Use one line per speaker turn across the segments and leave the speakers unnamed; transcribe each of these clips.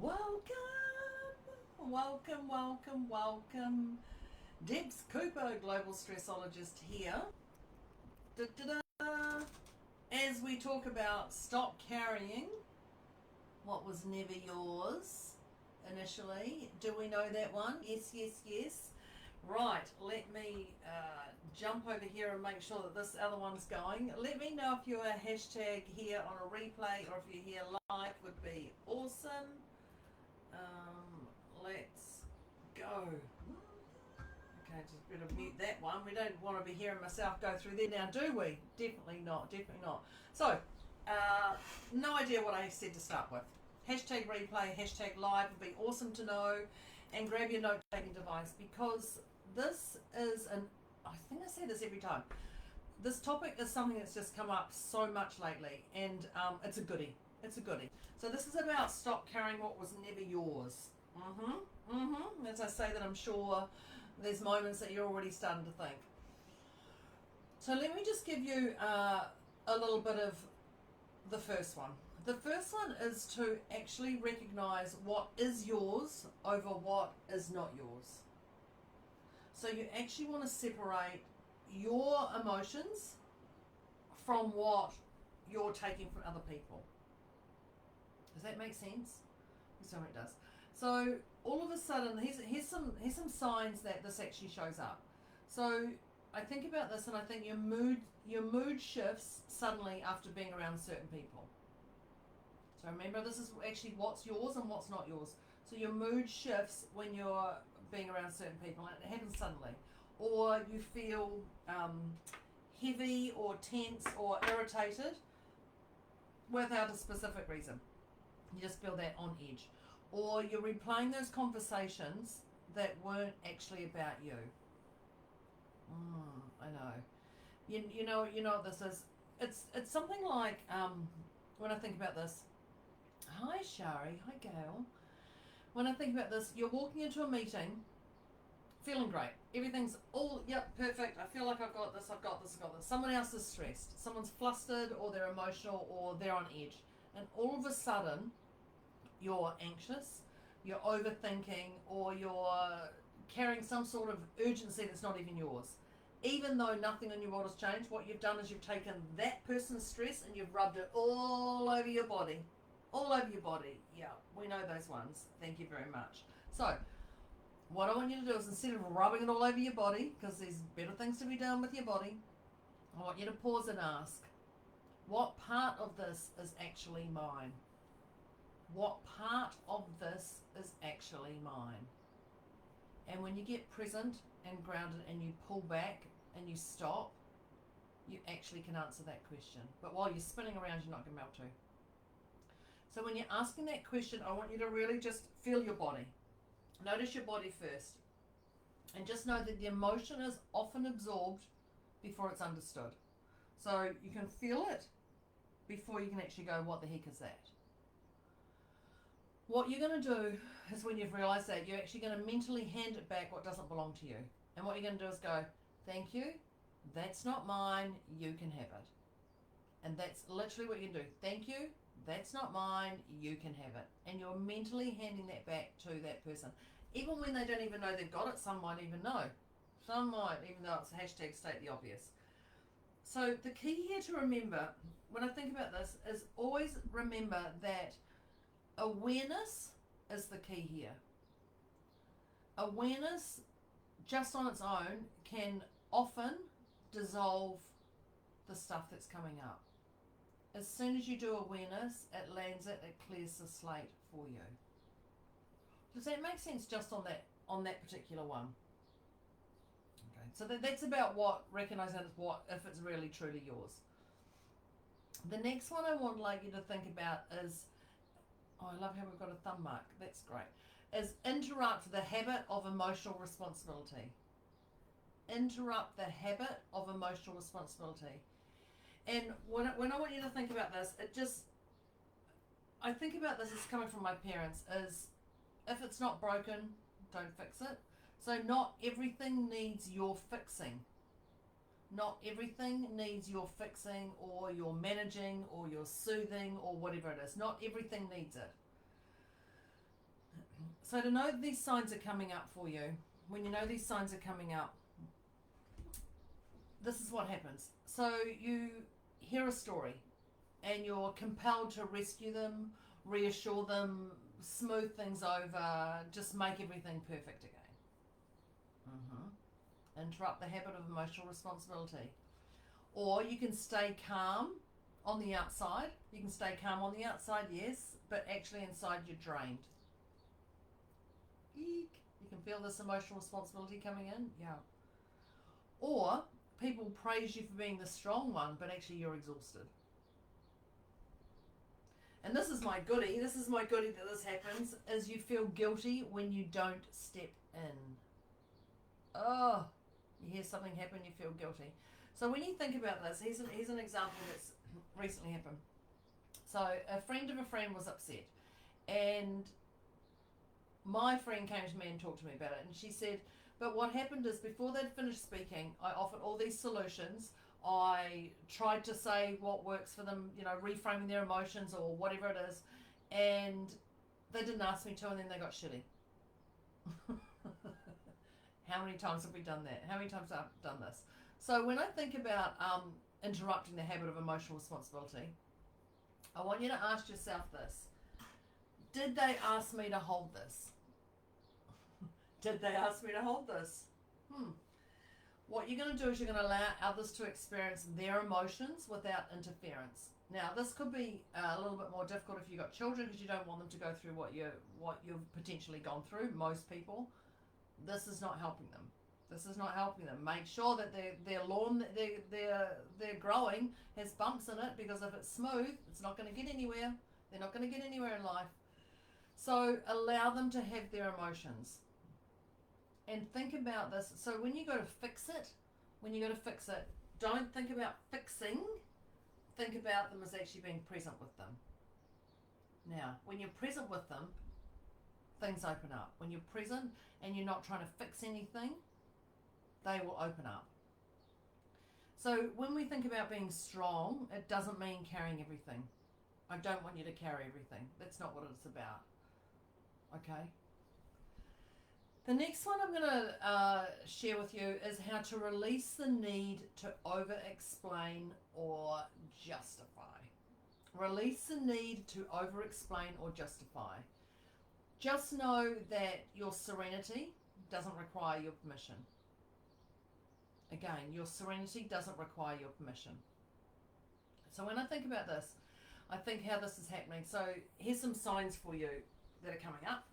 Welcome, welcome, welcome, welcome. Debs Cooper, global stressologist here. Da-da-da. As we talk about stop carrying what was never yours initially. Do we know that one? Yes, yes, yes. Right, let me jump over here and make sure that this other one's going. Let me know if you're a hashtag here on a replay or if you're here live, would be awesome. Let's go. Okay, just better mute that one. We don't want to be hearing myself go through there now, do we? Definitely not, definitely not. So, no idea what I said to start with. Hashtag replay, hashtag live would be awesome to know. And grab your note-taking device, because this is I think I say this every time. This topic is something that's just come up so much lately, and it's a goodie. It's a goodie. So this is about stop carrying what was never yours. As I say that, I'm sure there's moments that you're already starting to think. So let me just give you a little bit of the first one. The first one is to actually recognize what is yours over what is not yours. So you actually want to separate your emotions from what you're taking from other people. Does that make sense? So it does. So all of a sudden, here's some signs that this actually shows up. So I think about this, and I think your mood shifts suddenly after being around certain people. So remember, this is actually what's yours and what's not yours. So your mood shifts when you're being around certain people, and it happens suddenly. Or you feel heavy or tense or irritated without a specific reason. You just feel that on edge. Or you're replaying those conversations that weren't actually about you. I know. You know what this is? It's something like, when I think about this, hi Shari, hi Gail. When I think about this, you're walking into a meeting, feeling great. Everything's all, yep, perfect. I feel like I've got this. Someone else is stressed. Someone's flustered, or they're emotional, or they're on edge. And all of a sudden, you're anxious, you're overthinking, or you're carrying some sort of urgency that's not even yours. Even though nothing in your world has changed, what you've done is you've taken that person's stress and you've rubbed it all over your body. All over your body. Yeah, we know those ones. Thank you very much. So, what I want you to do is, instead of rubbing it all over your body, because there's better things to be done with your body, I want you to pause and ask, what part of this is actually mine? What part of this is actually mine? And when you get present and grounded and you pull back and you stop, you actually can answer that question. But while you're spinning around, you're not going to be able to. So when you're asking that question, I want you to really just feel your body. Notice your body first. And just know that the emotion is often absorbed before it's understood. So you can feel it before you can actually go, what the heck is that? What you're going to do is, when you've realised that, you're actually going to mentally hand it back what doesn't belong to you. And what you're going to do is go, thank you, that's not mine, you can have it. And that's literally what you can do. Thank you, that's not mine, you can have it. And you're mentally handing that back to that person. Even when they don't even know they've got it, some might even know. Some might, even though it's hashtag state the obvious. So the key here to remember, when I think about this, is always remember that awareness is the key here. Awareness, just on its own, can often dissolve the stuff that's coming up. As soon as you do awareness, it lands it, it clears the slate for you. Does that make sense just on that particular one? Okay, so that's about what, recognizing what, if it's really truly yours. The next one I want you to think about is, oh, I love how we've got a thumb mark. That's great. Is interrupt the habit of emotional responsibility. Interrupt the habit of emotional responsibility. And when I want you to think about this, I think about this as coming from my parents, is if it's not broken, don't fix it. So not everything needs your fixing. Not everything needs your fixing or your managing or your soothing or whatever it is. Not everything needs it. So to know that these signs are coming up for you, when you know these signs are coming up, this is what happens. So you hear a story and you're compelled to rescue them, reassure them, smooth things over, just make everything perfect again. Interrupt the habit of emotional responsibility. Or you can stay calm on the outside. You can stay calm on the outside, yes, but actually inside you're drained. Eek. You can feel this emotional responsibility coming in, yeah. Or people praise you for being the strong one, but actually you're exhausted. And this is my goodie. This is my goodie that this happens, is you feel guilty when you don't step in. Oh, you hear something happen, you feel guilty. So when you think about this, here's an example that's recently happened. So a friend of a friend was upset, and my friend came to me and talked to me about it, and she said, but what happened is before they'd finished speaking, I offered all these solutions. I tried to say what works for them, reframing their emotions or whatever it is, and they didn't ask me to, and then they got shitty. How many times have we done that? How many times have I done this? So when I think about interrupting the habit of emotional responsibility, I want you to ask yourself this. Did they ask me to hold this? Did they ask me to hold this? What you're going to do is you're going to allow others to experience their emotions without interference. Now, this could be a little bit more difficult if you've got children, because you don't want them to go through what you've potentially gone through. Most people, this is not helping them. This is not helping them. Make sure that their lawn that they're growing has bumps in it, because if it's smooth, it's not going to get anywhere. They're not going to get anywhere in life. So allow them to have their emotions. And think about this. So when you go to fix it, don't think about fixing. Think about them as actually being present with them. Now, when you're present with them, things open up. When you're present and you're not trying to fix anything, they will open up. So when we think about being strong, it doesn't mean carrying everything. I don't want you to carry everything. That's not what it's about. Okay? The next one I'm going to share with you is how to release the need to over-explain or justify. Release the need to over-explain or justify. Just know that your serenity doesn't require your permission. Again, your serenity doesn't require your permission. So when I think about this, I think how this is happening. So here's some signs for you that are coming up.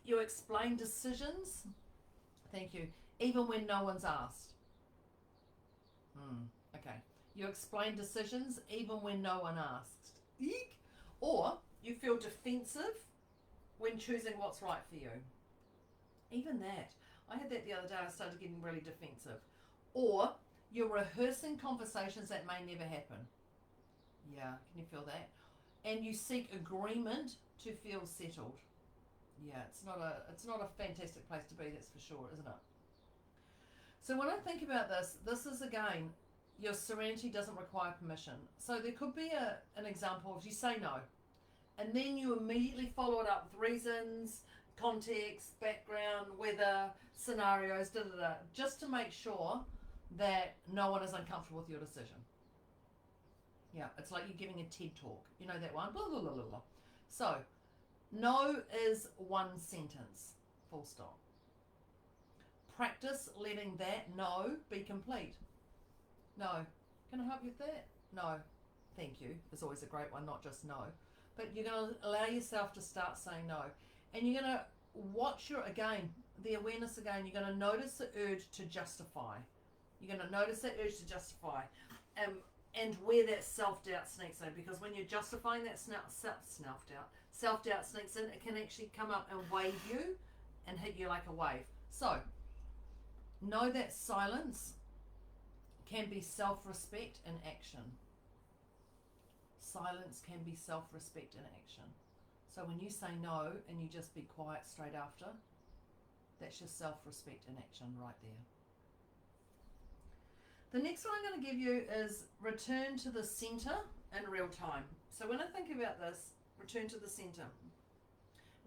You explain decisions, thank you, even when no one's asked. Okay. You explain decisions even when no one asks. Eek. Or you feel defensive when choosing what's right for you. Even that. I had that the other day. I started getting really defensive. Or you're rehearsing conversations that may never happen. Yeah, can you feel that? And you seek agreement to feel settled. Yeah, it's not a fantastic place to be, that's for sure, isn't it? So when I think about this is again, your serenity doesn't require permission. So there could be an example of you say no, and then you immediately follow it up with reasons, context, background, weather, scenarios, just to make sure that no one is uncomfortable with your decision. Yeah, it's like you're giving a TED talk. You know that one? Blah, blah, blah, blah, blah. So, no is one sentence, full stop. Practice letting that no be complete. No. Can I help you with that? No. Thank you. It's always a great one, not just no. But you're going to allow yourself to start saying no. And you're going to watch the awareness again. You're going to notice the urge to justify. You're going to notice that urge to justify. And where that self-doubt sneaks in. Because when you're justifying that self-doubt sneaks in, it can actually come up and wave you and hit you like a wave. So, know that silence can be self-respect in action. Silence can be self-respect in action. So when you say no and you just be quiet straight after, that's your self-respect in action right there. The next one I'm going to give you is return to the center in real time. So when I think about this, Return to the center.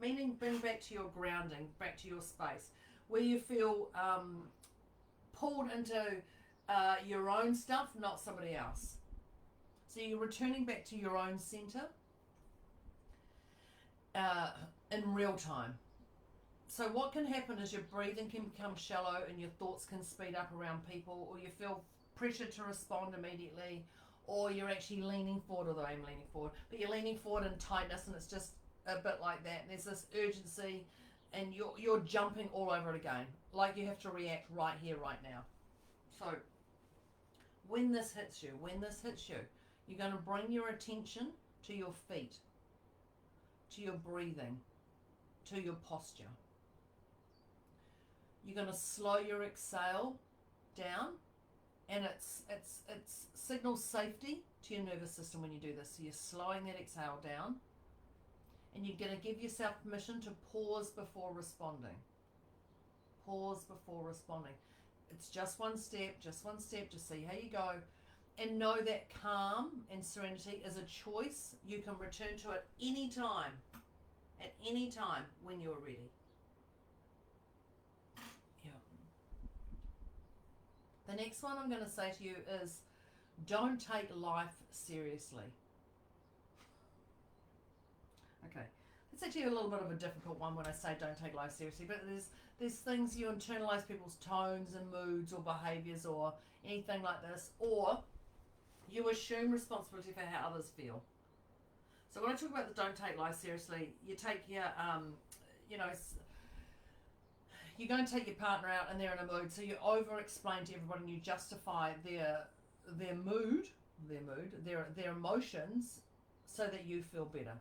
Meaning, bring back to your grounding, back to your space, where you feel pulled into your own stuff, not somebody else. So you're returning back to your own center in real time. So what can happen is your breathing can become shallow and your thoughts can speed up around people, or you feel pressure to respond immediately, or you're actually leaning forward, although I'm leaning forward, but you're leaning forward in tightness and it's just a bit like that. There's this urgency and you're jumping all over it again, like you have to react right here, right now. So when this hits you, you're going to bring your attention to your feet, to your breathing, to your posture. You're going to slow your exhale down, and it's signals safety to your nervous system when you do this. So you're slowing that exhale down, and you're going to give yourself permission to pause before responding. Pause before responding. It's just one step, just see how you go. And know that calm and serenity is a choice you can return to at any time when you're ready. Yeah. The next one I'm going to say to you is, don't take life seriously. Okay, it's actually a little bit of a difficult one when I say don't take life seriously, but there's things you internalize people's tones and moods or behaviors or anything like this, or you assume responsibility for how others feel. So when I talk about the don't take life seriously, you take your, you're going to take your partner out and they're in a mood, so you over-explain to everybody and you justify their mood, their emotions, so that you feel better.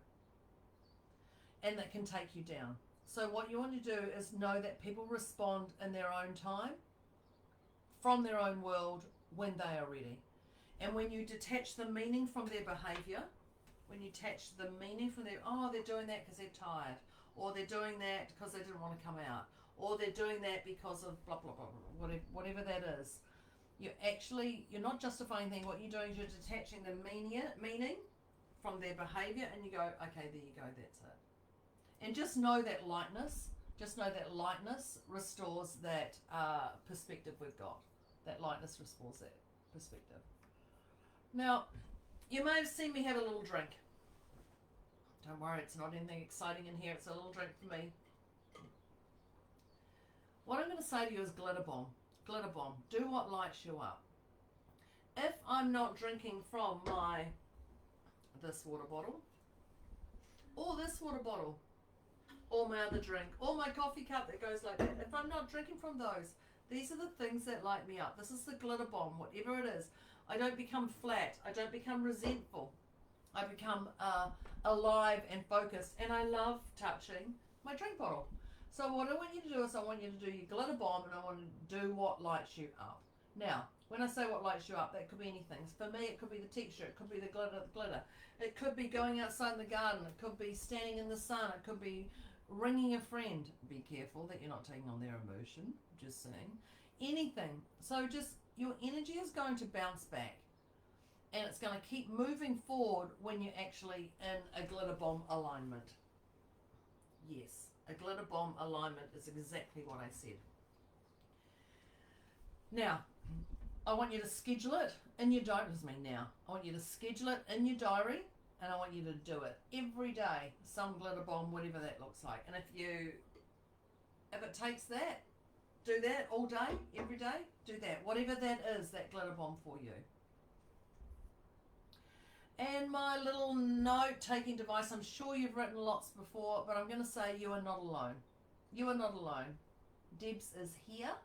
And that can take you down. So what you want to do is know that people respond in their own time, from their own world, when they are ready. And when you detach the meaning from their behavior, they're doing that because they're tired, or they're doing that because they didn't want to come out, or they're doing that because of blah, blah, blah, blah, whatever that is. You're not justifying anything. What you're doing is you're detaching the meaning from their behavior, and you go, okay, there you go, that's it. And just know that lightness restores that perspective we've got. That lightness restores that perspective. Now, you may have seen me have a little drink. Don't worry, it's not anything exciting in here. It's a little drink for me. What I'm going to say to you is glitter bomb. Glitter bomb. Do what lights you up. If I'm not drinking from this water bottle, or this water bottle, or my other drink, or my coffee cup that goes like that, if I'm not drinking from those, these are the things that light me up. This is the glitter bomb, whatever it is. I don't become flat. I don't become resentful. I become alive and focused. And I love touching my drink bottle. So what I want you to do is I want you to do your glitter bomb, and I want to do what lights you up. Now, when I say what lights you up, that could be anything. For me, it could be the texture. It could be the glitter. It could be going outside in the garden. It could be standing in the sun. It could be ringing a friend. Be careful that you're not taking on their emotion. Just saying. Anything. So just your energy is going to bounce back, and it's going to keep moving forward when you're actually in a glitter bomb alignment. Yes, a glitter bomb alignment is exactly what I said. Now, I want you to schedule it in your diary. This is me now. I want you to schedule it in your diary, and I want you to do it every day. Some glitter bomb, whatever that looks like. And if it takes that, do that all day, every day. Do that. Whatever that is, that glitter bomb for you. And my little note-taking device, I'm sure you've written lots before, but I'm going to say you are not alone. You are not alone. Debs is here.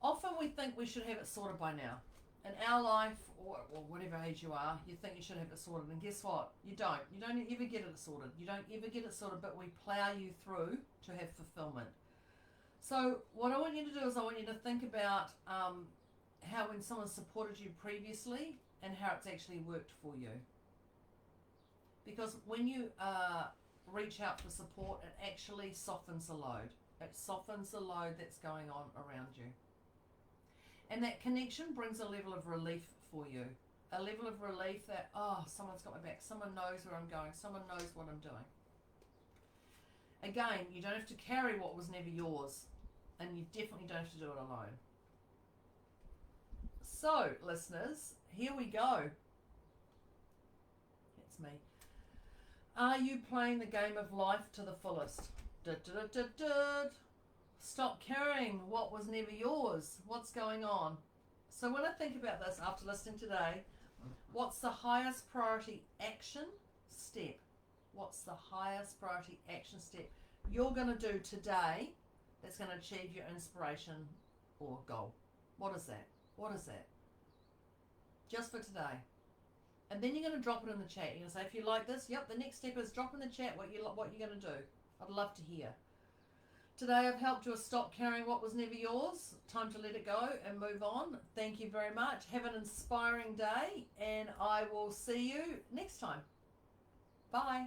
Often we think we should have it sorted by now. In our life, or whatever age you are, you think you should have it sorted. And guess what? You don't. You don't ever get it sorted. You don't ever get it sorted, but we plow you through to have fulfillment. So what I want you to do is I want you to think about how when someone supported you previously and how it's actually worked for you. Because when you reach out for support, it actually softens the load. It softens the load that's going on around you. And that connection brings a level of relief for you, a level of relief that, oh, someone's got my back, someone knows where I'm going, someone knows what I'm doing. Again, you don't have to carry what was never yours, and you definitely don't have to do it alone. So, listeners, here we go. It's me. Are you playing the game of life to the fullest? Stop carrying what was never yours. What's going on? So when I think about this after listening today, what's the highest priority action step? What's the highest priority action step you're going to do today that's going to achieve your inspiration or goal? What is that? What is that? Just for today. And then you're going to drop it in the chat. You're going to say, if you like this, yep, the next step is drop in the chat what you're going to do. I'd love to hear. Today I've helped you stop carrying what was never yours. Time to let it go and move on. Thank you very much. Have an inspiring day, and I will see you next time. Bye.